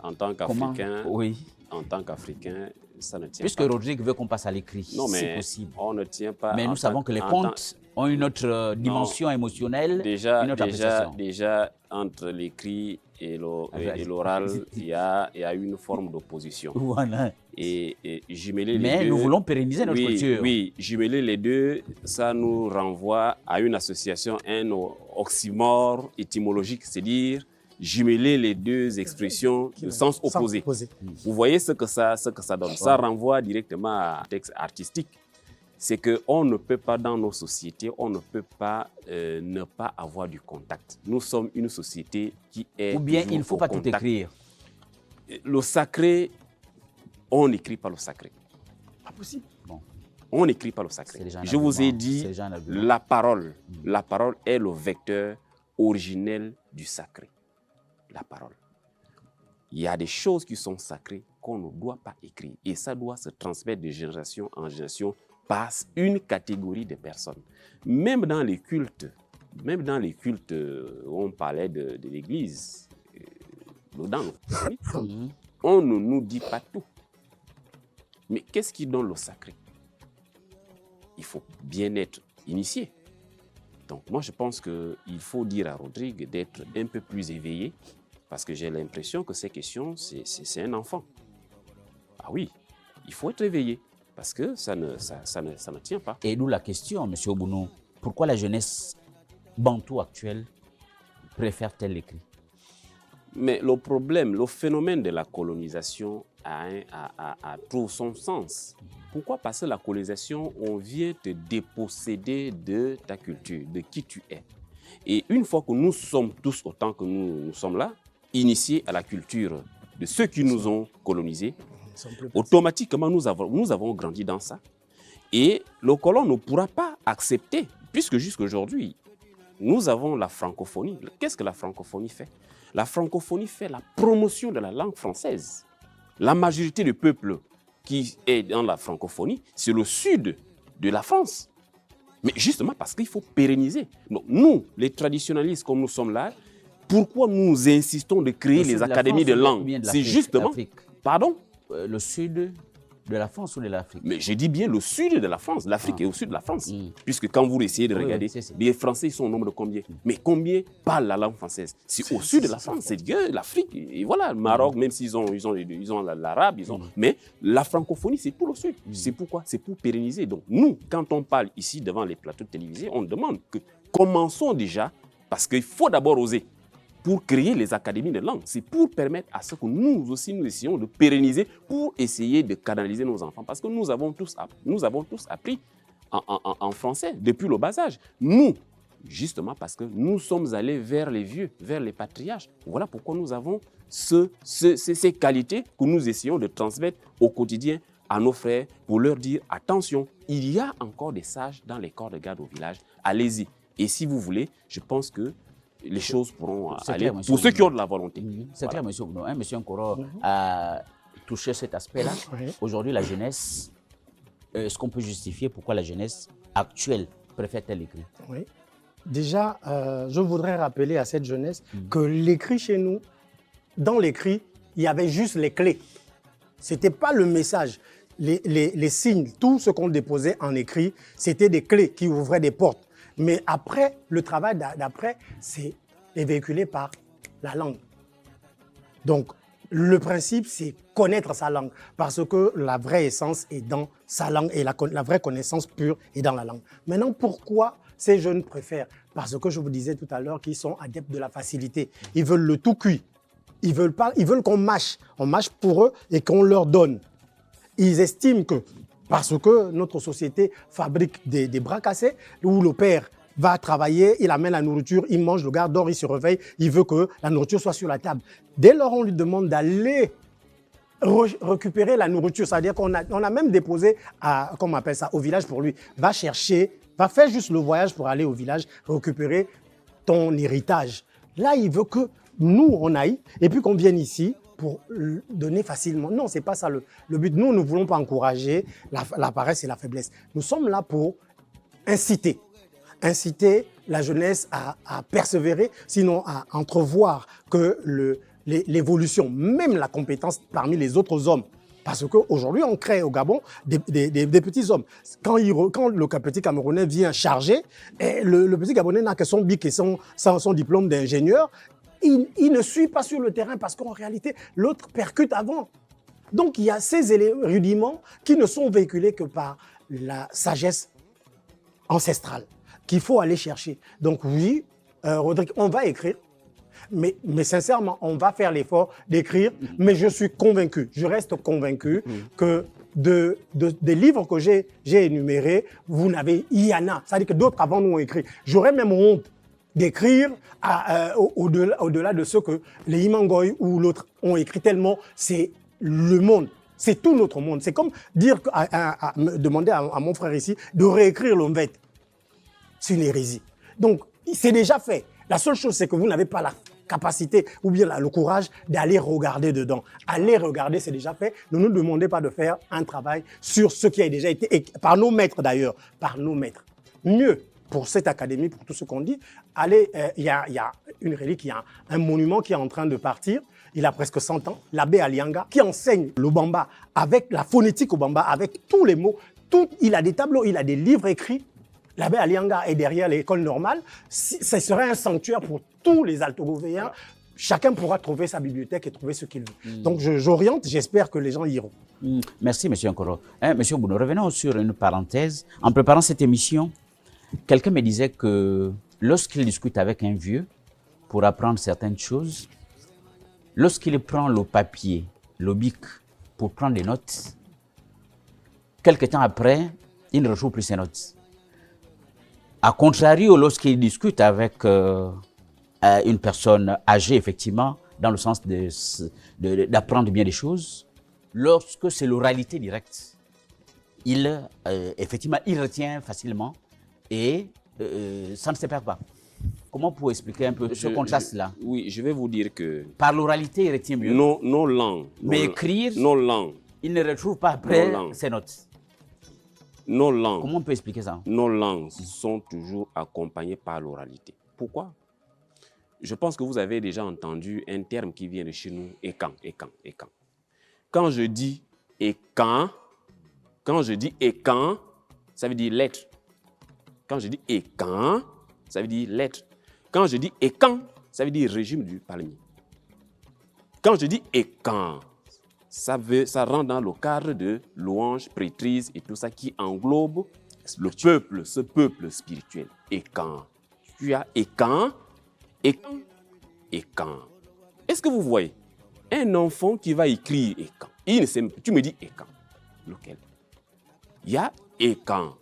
En tant qu'Africain,
oui.
En tant qu'Africain, ça ne tient
Puisque
pas.
Puisque Rodrigue veut qu'on passe à l'écrit, c'est possible.
On ne tient pas.
Mais nous savons que les contes ont une autre dimension émotionnelle, une autre appréciation.
Déjà, entre l'écrit et l'oral, il y a une forme d'opposition. Voilà. Et jumeler les deux...
Mais nous voulons pérenniser notre culture.
Oui, jumeler les deux, ça nous renvoie à une association, un oxymore étymologique, c'est-à-dire jumeler les deux expressions de sens opposé. Vous voyez ce que ça donne. Ouais. Ça renvoie directement à un texte artistique. C'est qu'on ne peut pas, dans nos sociétés, on ne peut pas ne pas avoir du contact. Nous sommes une société qui est...
Ou bien il ne faut pas tout écrire.
Le sacré, on n'écrit pas le sacré.
Pas possible.
Bon.
On n'écrit pas le sacré. Je vous ai dit, la parole est le vecteur originel du sacré. La parole. Il y a des choses qui sont sacrées qu'on ne doit pas écrire. Et ça doit se transmettre de génération en génération par une catégorie de personnes. Même dans les cultes où on parlait de l'Église, dans on ne nous dit pas tout. Mais qu'est-ce qui donne le sacré? Il faut bien être initié. Donc moi je pense qu'il faut dire à Rodrigue d'être un peu plus éveillé, parce que j'ai l'impression que ces questions, c'est un enfant. Ah oui, il faut être éveillé, parce que ça ne tient pas.
Et d'où la question, M. Obounou, pourquoi la jeunesse bantou actuelle préfère-t-elle l'écrit?
Mais le problème, le phénomène de la colonisation trouve son sens. Pourquoi? Parce que la colonisation, on vient te déposséder de ta culture, de qui tu es. Et une fois que nous sommes tous, autant que nous sommes là, initiés à la culture de ceux qui nous ont colonisés, automatiquement nous avons grandi dans ça. Et le colon ne pourra pas accepter, puisque jusqu'aujourd'hui, nous avons la francophonie. Qu'est-ce que la francophonie fait? La francophonie fait la promotion de la langue française. La majorité du peuple qui est dans la francophonie, c'est le sud de la France. Mais justement parce qu'il faut pérenniser. Donc nous, les traditionalistes comme nous sommes là, pourquoi nous insistons de créer les académies de langue? C'est justement... Pardon?
Le sud de la France ou de l'Afrique?
Mais je dis bien le sud de la France. L'Afrique est au sud de la France. Puisque quand vous essayez de regarder, les Français sont au nombre de combien? Mais combien parlent la langue française? C'est au sud de la France. C'est l'Afrique. Et voilà, le Maroc, même s'ils ont l'arabe, mais la francophonie, c'est tout le sud. C'est pourquoi? C'est pour pérenniser. Donc nous, quand on parle ici devant les plateaux de télévision, on demande que commençons déjà, parce qu'il faut d'abord oser. Pour créer les académies de langue, c'est pour permettre à ce que nous aussi nous essayons de pérenniser, pour essayer de canaliser nos enfants. Parce que nous avons tous appris en français depuis le bas âge. Nous, justement parce que nous sommes allés vers les vieux, vers les patriarches. Voilà pourquoi nous avons ces qualités que nous essayons de transmettre au quotidien à nos frères pour leur dire attention, il y a encore des sages dans les corps de garde au village, allez-y. Et si vous voulez, je pense que les choses pourront aller
clair,
pour ceux qui ont de la volonté.
C'est
Voilà.
clair, M. Ouno. M. Nkoro a touché cet aspect-là.
Oui.
Aujourd'hui, la jeunesse, est-ce qu'on peut justifier pourquoi la jeunesse actuelle préfère-t-elle l'écrit?
Oui. Déjà, je voudrais rappeler à cette jeunesse que l'écrit chez nous, dans l'écrit, il y avait juste les clés. Ce n'était pas le message. Les signes, tout ce qu'on déposait en écrit, c'était des clés qui ouvraient des portes. Mais après, le travail d'après, est véhiculé par la langue. Donc, le principe, c'est connaître sa langue, parce que la vraie essence est dans sa langue et la vraie connaissance pure est dans la langue. Maintenant, pourquoi ces jeunes préfèrent? Parce que je vous disais tout à l'heure qu'ils sont adeptes de la facilité. Ils veulent le tout cuit. Ils veulent qu'on mâche. On mâche pour eux et qu'on leur donne. Ils estiment que, parce que notre société fabrique des bras cassés, où le père va travailler, il amène la nourriture, il mange, le gars dort, il se réveille, il veut que la nourriture soit sur la table. Dès lors, on lui demande d'aller récupérer la nourriture. C'est-à-dire qu'on a même déposé, comment on appelle ça, au village pour lui. Va chercher, va faire juste le voyage pour aller au village, récupérer ton héritage. Là, il veut que nous, on aille, et puis qu'on vienne ici pour donner facilement. Non, ce n'est pas ça le but. Nous ne voulons pas encourager la paresse et la faiblesse. Nous sommes là pour inciter la jeunesse à persévérer, sinon à entrevoir que l'évolution, même la compétence parmi les autres hommes, parce qu'aujourd'hui, on crée au Gabon des petits hommes. Quand le petit Camerounais vient charger, le petit Gabonais n'a que son bic et son diplôme d'ingénieur, il ne suit pas sur le terrain parce qu'en réalité, l'autre percute avant. Donc, il y a ces rudiments qui ne sont véhiculés que par la sagesse ancestrale qu'il faut aller chercher. Donc oui, Rodrigue, on va écrire, mais sincèrement, on va faire l'effort d'écrire, mais je suis convaincu, je reste convaincu que des livres que j'ai énumérés, il y en a. C'est-à-dire que d'autres avant nous ont écrit. J'aurais même honte d'écrire au-delà de ce que les Imangoy ou l'autre ont écrit, tellement c'est le monde. C'est tout notre monde. C'est comme demander à mon frère ici de réécrire l'Omvet. C'est une hérésie. Donc, c'est déjà fait. La seule chose, c'est que vous n'avez pas la capacité ou bien le courage d'aller regarder dedans. Aller regarder, c'est déjà fait. Ne nous demandez pas de faire un travail sur ce qui a déjà été écrit, par nos maîtres d'ailleurs, par nos maîtres. Mieux, pour cette académie, pour tout ce qu'on dit, allez, il y a une relique, il y a un monument qui est en train de partir. Il a presque 100 ans, l'abbé Alianga, qui enseigne le bamba avec la phonétique au bamba, avec tous les mots. Il a des tableaux, il a des livres écrits. L'abbé Alianga est derrière l'école normale. Ce serait un sanctuaire pour tous les altogovéens. Chacun pourra trouver sa bibliothèque et trouver ce qu'il veut. Donc j'oriente, j'espère que les gens iront.
Merci, M. Nkoro. M. Bouno, revenons sur une parenthèse. En préparant cette émission, quelqu'un me disait que lorsqu'il discute avec un vieux pour apprendre certaines choses, lorsqu'il prend le papier, le bic, pour prendre des notes, quelque temps après, il ne retrouve plus ses notes. A contrario, lorsqu'il discute avec une personne âgée, effectivement, dans le sens d'apprendre bien des choses, lorsque c'est l'oralité directe, effectivement, il retient facilement et ça ne se perd pas. Comment pour expliquer un peu ce contraste-là?
Oui, je vais vous dire que...
Par l'oralité, il retient mieux.
Nos langues.
Mais écrire, il ne retrouve pas après ses notes.
Nos langues.
Comment on peut expliquer ça?
Nos langues sont toujours accompagnées par l'oralité. Pourquoi? Je pense que vous avez déjà entendu un terme qui vient de chez nous, écan. Quand je dis écan, ça veut dire lettre. Quand je dis écan, ça veut dire lettre. Quand je dis écan, ça veut dire régime du palmier. Quand je dis écan, ça rentre dans le cadre de louange, prêtrise et tout ça qui englobe le peuple, ce peuple spirituel. Écan. Tu as écan. Est-ce que vous voyez un enfant qui va écrire écan? Tu me dis écan. Lequel? Il y a écan.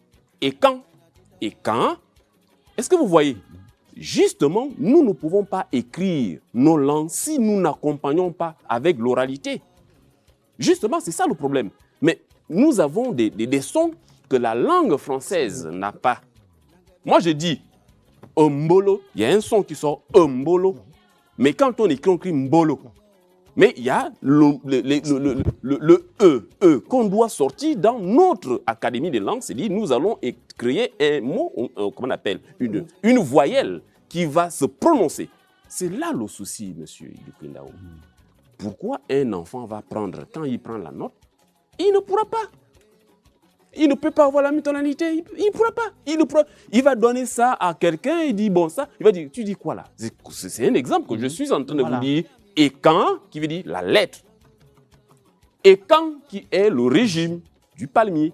Est-ce que vous voyez? Justement, nous ne pouvons pas écrire nos langues si nous n'accompagnons pas avec l'oralité. Justement, c'est ça le problème. Mais nous avons des sons que la langue française n'a pas. Moi, je dis mbolo, il y a un son qui sort mbolo, mais quand on écrit mbolo. Mais il y a le qu'on doit sortir dans notre académie des langues, c'est-à-dire nous allons créer un mot, comment on appelle, une voyelle qui va se prononcer. C'est là le souci, monsieur Dupindao. Pourquoi un enfant va prendre, quand il prend la note, il ne pourra pas. Il ne peut pas avoir la tonalité, il ne pourra pas. Il va donner ça à quelqu'un, il dit, bon, ça, il va dire, tu dis quoi là? C'est un exemple que je suis en train de vous dire. Et quand, qui veut dire la lettre. Et quand, qui est le régime du palmier.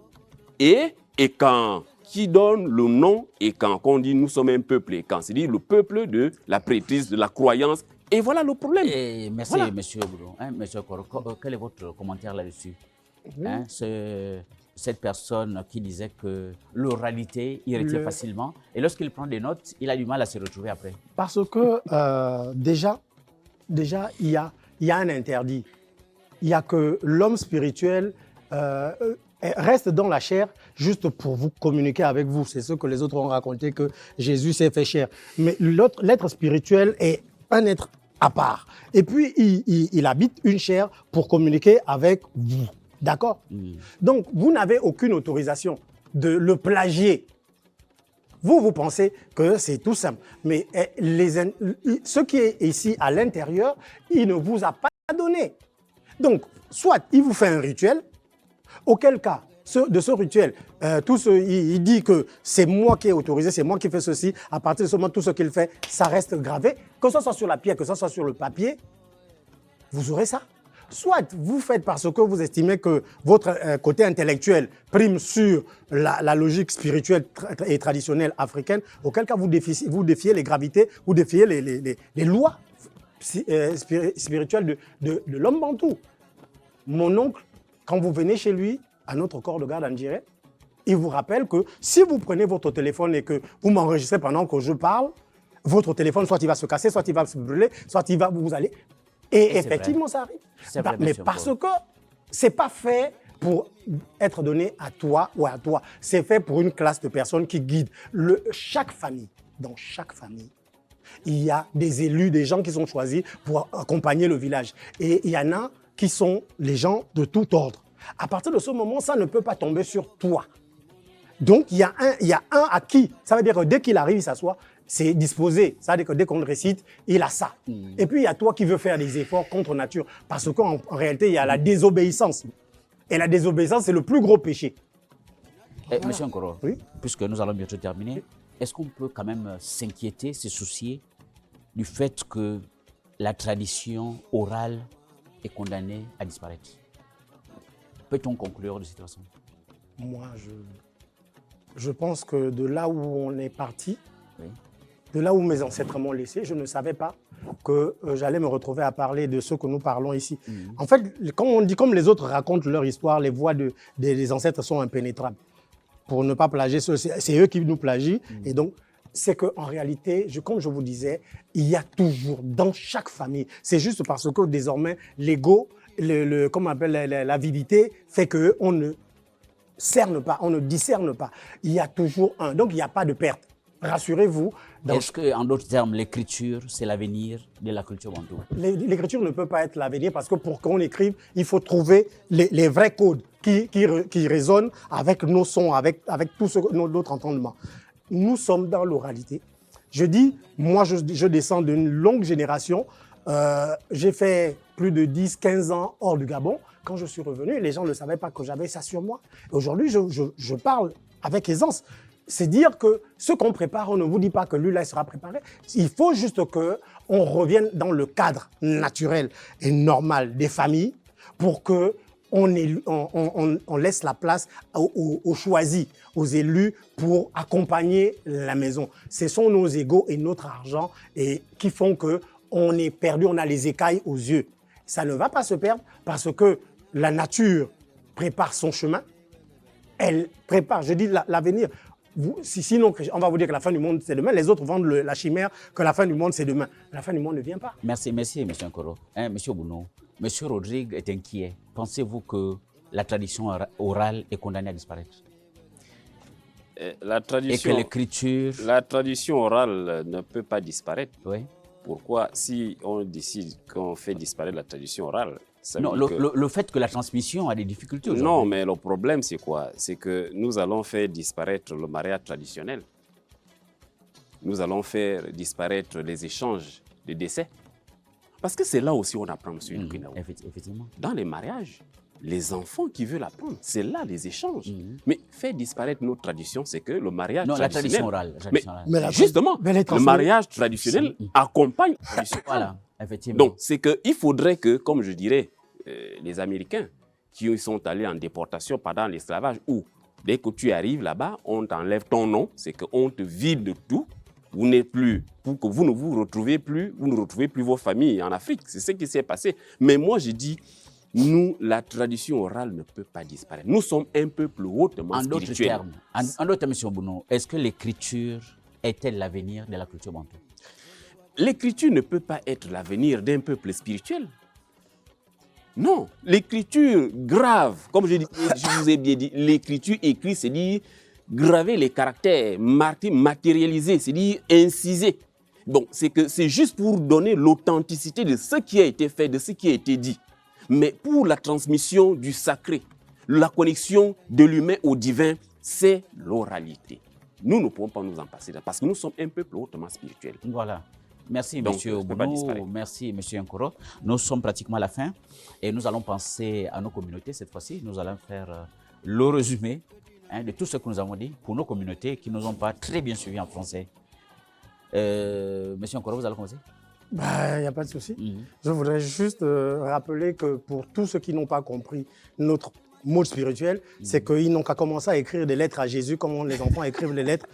Et quand, qui donne le nom. Et quand, qu'on dit nous sommes un peuple. Et quand, c'est-à-dire le peuple de la prêtrise, de la croyance. Et voilà le problème.
Et merci, voilà. Monsieur Boulon. Monsieur Koro, quel est votre commentaire là-dessus? Cette personne qui disait que l'oralité, il retient facilement. Et lorsqu'il prend des notes, il a du mal à se retrouver après.
Parce que déjà, il y a un interdit. Il y a que l'homme spirituel reste dans la chair juste pour vous communiquer avec vous. C'est ce que les autres ont raconté, que Jésus s'est fait chair. Mais l'être spirituel est un être à part. Et puis, il habite une chair pour communiquer avec vous. D'accord? Donc, vous n'avez aucune autorisation de le plagier. Vous pensez que c'est tout simple. Mais ce qui est ici à l'intérieur, il ne vous a pas donné. Donc, soit il vous fait un rituel, auquel cas, de ce rituel, il dit que c'est moi qui ai autorisé, c'est moi qui fais ceci. À partir de ce moment, tout ce qu'il fait, ça reste gravé. Que ce soit sur la pierre, que ce soit sur le papier, vous aurez ça. Soit vous faites parce que vous estimez que votre côté intellectuel prime sur la logique spirituelle et traditionnelle africaine, auquel cas vous défiez les gravités, vous défiez les lois spirituelles de l'homme bantou. Mon oncle, quand vous venez chez lui, à notre corps de garde en direct, il vous rappelle que si vous prenez votre téléphone et que vous m'enregistrez pendant que je parle, votre téléphone, soit il va se casser, soit il va se brûler, soit vous allez... Et effectivement, ça arrive.
Vrai,
mais parce que ce n'est pas fait pour être donné à toi ou à toi. C'est fait pour une classe de personnes qui guident. Chaque famille, dans chaque famille, il y a des élus, des gens qui sont choisis pour accompagner le village. Et il y en a qui sont les gens de tout ordre. À partir de ce moment, ça ne peut pas tomber sur toi. Donc, il y a un à qui, ça veut dire que dès qu'il arrive, il s'assoit, c'est disposé. Ça veut dire que dès qu'on le récite, il a ça. Et puis, il y a toi qui veux faire des efforts contre nature. Parce qu'en réalité, il y a la désobéissance. Et la désobéissance, c'est le plus gros péché.
Voilà. Monsieur Nkoro,
oui?
Puisque nous allons bientôt terminer, est-ce qu'on peut quand même s'inquiéter, se soucier du fait que la tradition orale est condamnée à disparaître? Peut-on conclure de cette façon?
Moi, je pense que de là où on est parti, de là où mes ancêtres m'ont laissé, je ne savais pas que j'allais me retrouver à parler de ce que nous parlons ici. En fait, comme les autres racontent leur histoire, les voix des ancêtres sont impénétrables. Pour ne pas plagier, c'est eux qui nous plagient. Et donc, c'est qu'en réalité, comme je vous disais, il y a toujours, dans chaque famille, c'est juste parce que désormais, l'ego, comme on appelle l'avidité, fait qu'on ne cerne pas, on ne discerne pas. Il y a toujours un. Donc, il n'y a pas de perte. Rassurez-vous.
Est-ce qu'en d'autres termes, l'écriture, c'est l'avenir de la culture bantou?
L'écriture ne peut pas être l'avenir parce que pour qu'on écrive, il faut trouver les vrais codes qui résonnent avec nos sons, avec tout notre entendement. Nous sommes dans l'oralité. Je dis, moi, je descends d'une longue génération. J'ai fait plus de 10-15 ans hors du Gabon. Quand je suis revenu, les gens ne savaient pas que j'avais ça sur moi. Aujourd'hui, je parle avec aisance. C'est dire que ce qu'on prépare, on ne vous dit pas que lui, là, il sera préparé. Il faut juste qu'on revienne dans le cadre naturel et normal des familles pour qu'on laisse la place aux choisis, aux élus pour accompagner la maison. Ce sont nos égos et notre argent qui font qu'on est perdu, on a les écailles aux yeux. Ça ne va pas se perdre parce que la nature prépare son chemin. Elle prépare, je dis l'avenir. Sinon, on va vous dire que la fin du monde, c'est demain. Les autres vendent la chimère que la fin du monde, c'est demain. La fin du monde ne vient pas.
Merci, M. Nkoro. Monsieur Bounou, M. Rodrigue est inquiet. Pensez-vous que la tradition orale est condamnée à disparaître.
La tradition,
et que l'écriture...
La tradition orale ne peut pas disparaître.
Oui.
Pourquoi, si on décide qu'on fait disparaître la tradition orale, ça veut
non,
dire que...
le fait que la transmission a des difficultés aujourd'hui.
Non, mais le problème, c'est quoi? C'est que nous allons faire disparaître le mariage traditionnel. Nous allons faire disparaître les échanges de décès. Parce que c'est là aussi où on apprend, M. Lukinao.
Effectivement.
Dans les mariages, les enfants qui veulent apprendre, c'est là les échanges. Mais faire disparaître nos traditions, c'est que le mariage traditionnel...
Non, la tradition orale.
Mais justement, le mariage traditionnel accompagne la tradition orale.
Voilà, effectivement.
Donc, c'est qu'il faudrait que, comme je dirais, les Américains qui sont allés en déportation pendant l'esclavage, où dès que tu arrives là-bas, on t'enlève ton nom, c'est qu'on te vide de tout. Vous n'êtes plus, pour que vous ne vous retrouvez plus, vous ne retrouvez plus vos familles en Afrique. C'est ce qui s'est passé. Mais moi, je dis, nous, la tradition orale ne peut pas disparaître. Nous sommes un peuple hautement spirituel.
En d'autres termes, M. Bounou, est-ce que l'écriture est-elle l'avenir de la culture bantou?
L'écriture ne peut pas être l'avenir d'un peuple spirituel. Non, l'écriture grave, comme je vous ai bien dit, l'écriture écrite, c'est dire graver les caractères, matérialiser, c'est dire inciser. Donc, c'est juste pour donner l'authenticité de ce qui a été fait, de ce qui a été dit. Mais pour la transmission du sacré, la connexion de l'humain au divin, c'est l'oralité. Nous ne pouvons pas nous en passer parce que nous sommes un peuple hautement spirituel.
Voilà. Merci, M. Bounou. Merci, M. Nkoro. Nous sommes pratiquement à la fin et nous allons penser à nos communautés cette fois-ci. Nous allons faire le résumé de tout ce que nous avons dit pour nos communautés qui ne nous ont pas très bien suivis en français. M. Nkoro, vous allez commencer?
Il n'y a pas de souci. Je voudrais juste rappeler que pour tous ceux qui n'ont pas compris notre mode spirituel, c'est qu'ils n'ont qu'à commencer à écrire des lettres à Jésus comme les enfants écrivent les lettres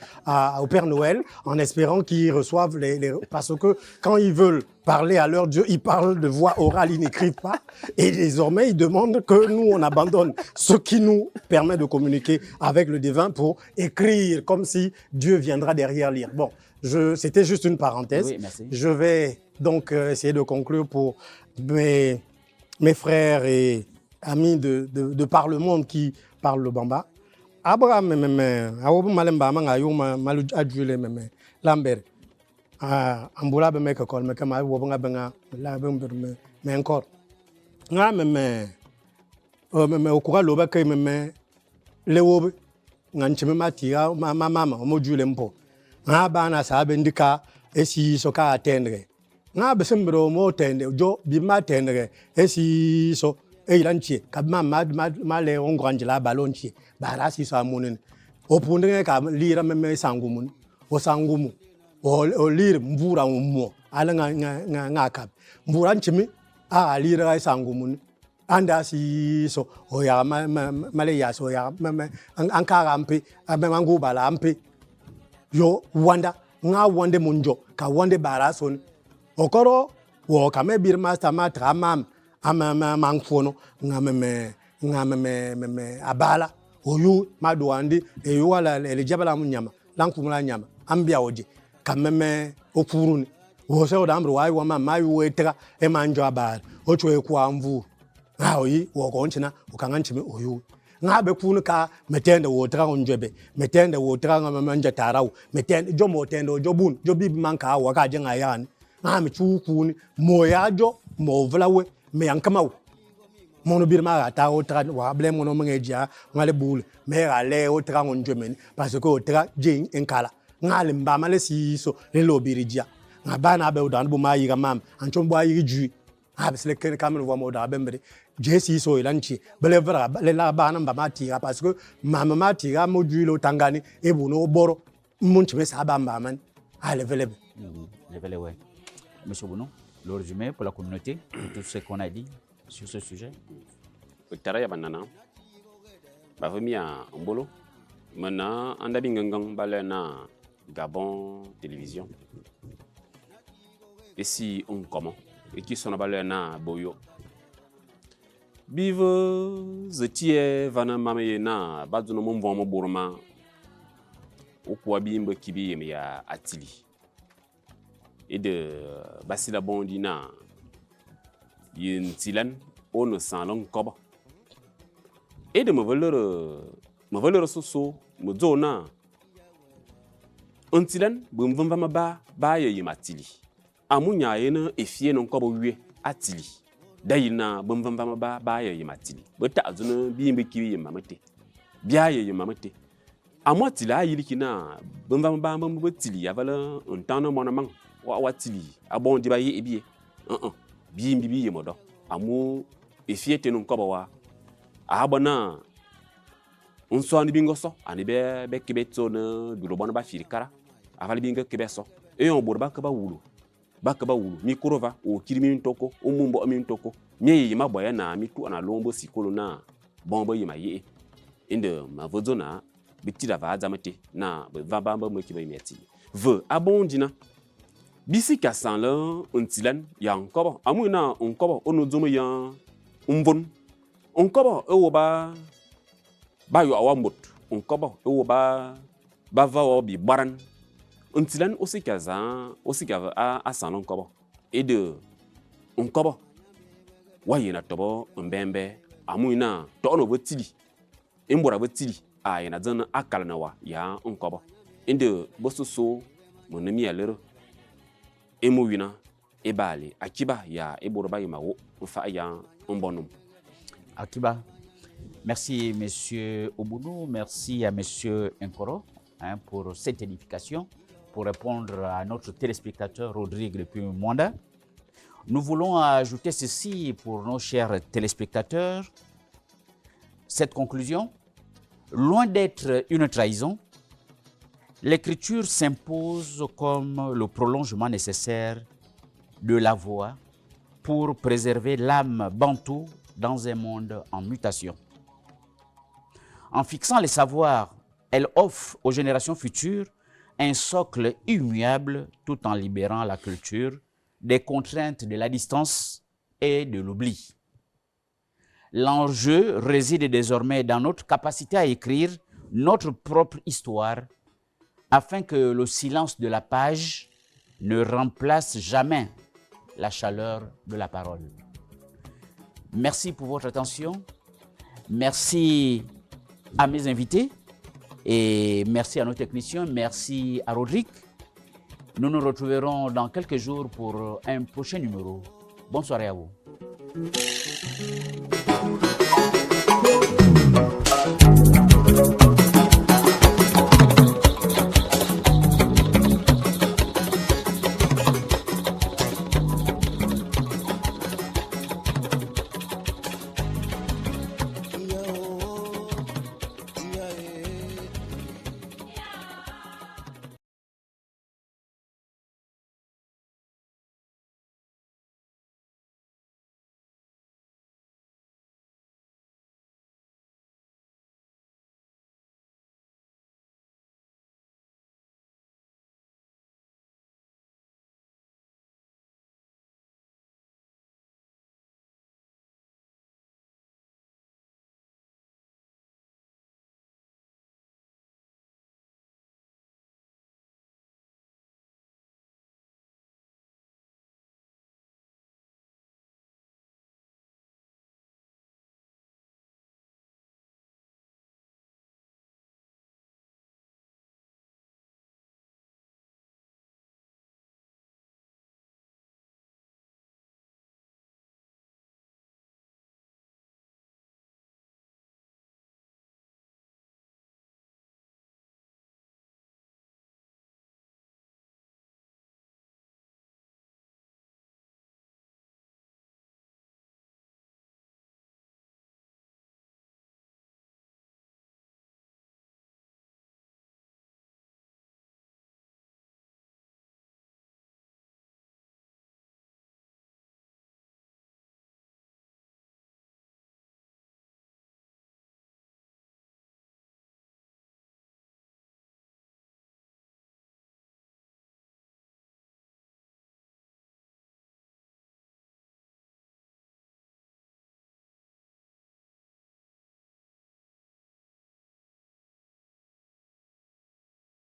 au Père Noël en espérant qu'ils reçoivent parce que quand ils veulent parler à leur Dieu, ils parlent de voix orale, ils n'écrivent pas. Et désormais, ils demandent que nous, on abandonne ce qui nous permet de communiquer avec le divin pour écrire comme si Dieu viendra derrière lire. Bon, c'était juste une parenthèse.
Oui, merci.
Je vais donc essayer de conclure pour mes frères et amis de par le monde qui parlent le bamba. Abraham awobu malemba manga yuma malu adjule meme Lambert ambula be meka kol meka ma wobu nga benga la be me encore nga meme okura loba kay meme lewobe nga nchime matiga mama mo jule mpo nga bana sabe ndika esi soka atendre nga besembro mo tende jo bi ma tendre esi so eilanchi kabma ma le ongranjela balonchi barasi so amunen opundenge ka lira meme sangumun o sangumu o lir mbura mo ala nga kap mbura nchimi a lira sangumun anda si so o ya male ya so ya meme ankara ampe abemangu bala ampe yo wanda nga wande munjo ka wande barason okoro wo kame bir master matra mam mangfono nga meme abala oyu madwandi eyu wala le jabala munyama lankumula nyama ambia oje kameme opuruni wo se odambro wai wa mama yu wetra e manjo abala ocho eku amvu nga oyi wo konchina ukanganchime oyu nga be kunu ka metende wo tra onjebe metende wo tra manja tarau metende jo motende jo bun jo bib manka wa ka jenga yan nga mi chukuni moyajo mo vlawe me yankamaw mono birma ata o tra wa ble mono mengeja ngale bul me ale o tra onjeme parce que o tra jing enkala ngale mbama le siso le lobirija ngabana be odan bu mayi ga mam anchombo ayi ju absle ken kamel wa mo da bembre jesi so ilanchi bele vra le la bana mbama tira parce que mama tira mo juilo tangani e bono boro munchi me saba mbama ale vele
ouais. Monsieur Bounou, le résumé pour la communauté, tout ce qu'on a dit sur ce sujet.
Taraya banana. Bavemia Mbolo. Maintenant, on a bingangang balena Gabon télévision. Et si on comment? Et qui sont balena Boyo. Bive zetie vana mameyena baduno mumvo burma. Okwa bimbe kibi ya atili. Et de Basila Bondina, Yin Tilan, on ne sent l'on coba. et de me valeur so me zona untilan bum vamba ba ye matili amunya yena efie no nkobo wie atili dayina bum vamba ba ye matili beta azuna bimbe kiwi mamate bia ye mamate amotili ayiliki na bum vamba tili avala untana monamang wa tili abon di ba ye ebie bimbi bi ye modo amu efie te no nkobo wa abona unso ani bingo so ani be kibeto na dulobona ba firikara avali binga kibeso e on borba ka ba wulu mikrova o kirimi ntoko o mumbo ami ntoko mie ma boya na mi tu ana lombo sikolo na bombo yima ye inde ma vodona bitira va zamate na va bamba mo kiba miati ve abondina bisika san la untilan ya nkobo amu na nkobo onozomo ya umvon nkobo ewo ba yo awambot nkobo ewo ba va obi baran untilan osika a salon nkobo et de nkobo wayena tobo mbembe amuina to no botili embora botili ayena zana akala na wa ya nkobo inde bososo monemi alero emowina ebali akiba ya eboroba yimawo mfa ya mbonum
Akiba. Merci, Monsieur Obunu. Merci à Monsieur Nkoro pour cette édification, pour répondre à notre téléspectateur Rodrigue depuis Mwanda. Nous voulons ajouter ceci pour nos chers téléspectateurs. Cette conclusion, loin d'être une trahison, l'écriture s'impose comme le prolongement nécessaire de la voix pour préserver l'âme bantoue dans un monde en mutation. En fixant les savoirs, elle offre aux générations futures un socle immuable tout en libérant la culture des contraintes de la distance et de l'oubli. L'enjeu réside désormais dans notre capacité à écrire notre propre histoire afin que le silence de la page ne remplace jamais la chaleur de la parole. Merci pour votre attention. Merci à mes invités et merci à nos techniciens. Merci à Rodrigue. Nous nous retrouverons dans quelques jours pour un prochain numéro. Bonne soirée à vous.